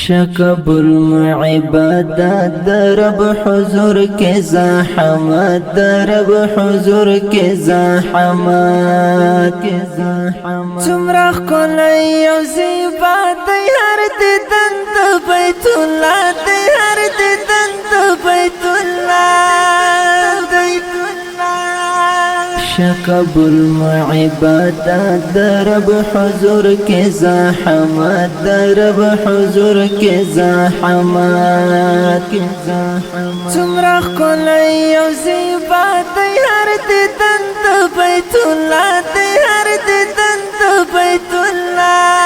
شکبر عبادت درب حضور کے زحمت درب حضور کے زحمت تمرخ کلی یو زیبات هر دیدن د بیت الله دی هر دیدن د بیت الله شکبر عبادت درب حضور کے زحمت درب حضور کے زحمت تمرخ کلی یو زیبات هر دیدن د بیت الله دی هر دیدن د بیت الله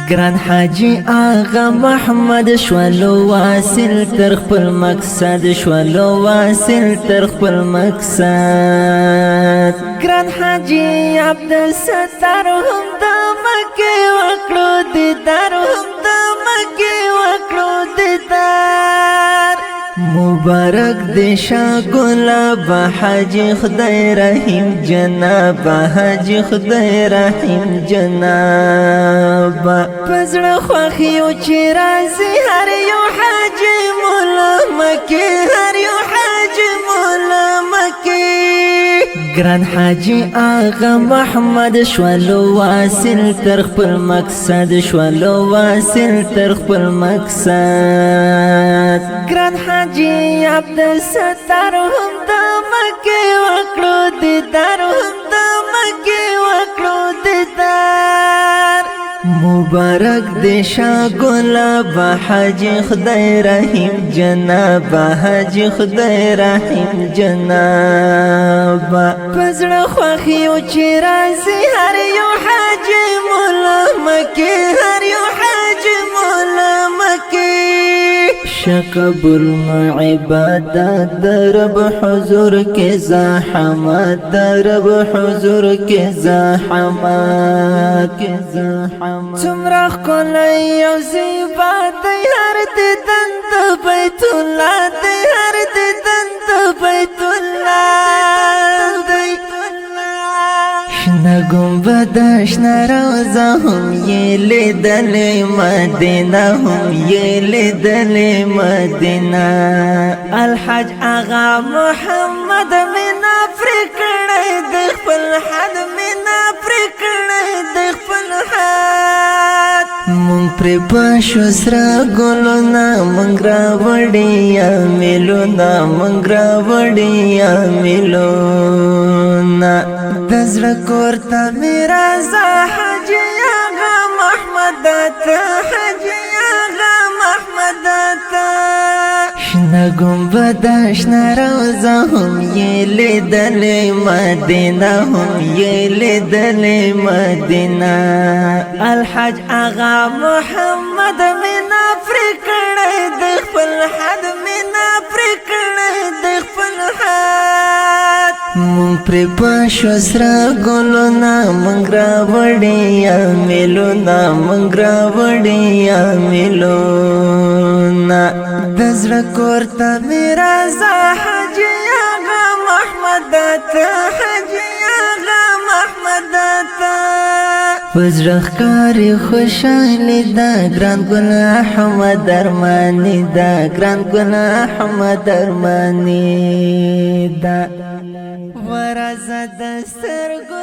گران حاجی آغا محمد شوالو واصل تر خپل مقصد شوالو واصل تر خپل مقصد گران حاجی عبدالستار هم د مکه وکړو دیدار هم د مکه وکړو دیدار مبارک دیشا گلاب حاجی خدای رحیم جناب حاجی خدای رحیم جناب پزړه خوخي او چې راځي هر یو حاجی مولا مکه هر یو حاجی مولا مکه گران حاجی آغا محمد شوالو واصل تر خپل مقصد شوالو واصل تر خپل مقصد گران حاجی عبدالستار هم د مکه وکړو دیدار هم د مکه وکړو دیدار مبارک دیشا گلاب حاجی خدای رحیم جناب حاجی خدای رحیم جناب پزړه خوخي او چې راځي هر یو حاجی مولا مکه هر یو حاجی مولا مکه شکبر عبادت درب حضور کے زحمت درب حضور کے زحمت تمرخ کلی یو زیبات هر دیدن د بیت الله دی هر دیدن د بیت الله شنه گنبد شنه روضه هم یې لیدلې مدینه هم یې لیدلې مدینه الحاج آغا محمد مینا پرې کړی د خپل حد مینا پرې کړی د خپل حد مونږ پرې په شو سره ګلونه مونږ راوړي میلونه مونږ راوړي میلونه د زړه کور ته مې راځه حاجي آغا محمد ته حاجي آغا محمد ته شنه گنبد شنه روضه هم یې لیدلې مدینه هم یې لیدلې مدینه الحاج آغا محمد مینا پرې کړی د خپل حد مینا پرې کړی د خپل حد مونږ پرې په شو سره ګلونه مونږ راوړي میلونه مونږ راوړي میلونه د زړه کور ته مې راځه حاجي آغا محمد ته حاجي آغا محمد ته پزړه ښکاري خوشحالي ده ګران ګل احمد ارماني ده ګران ګل احمد ارماني ده ورځه د سترګو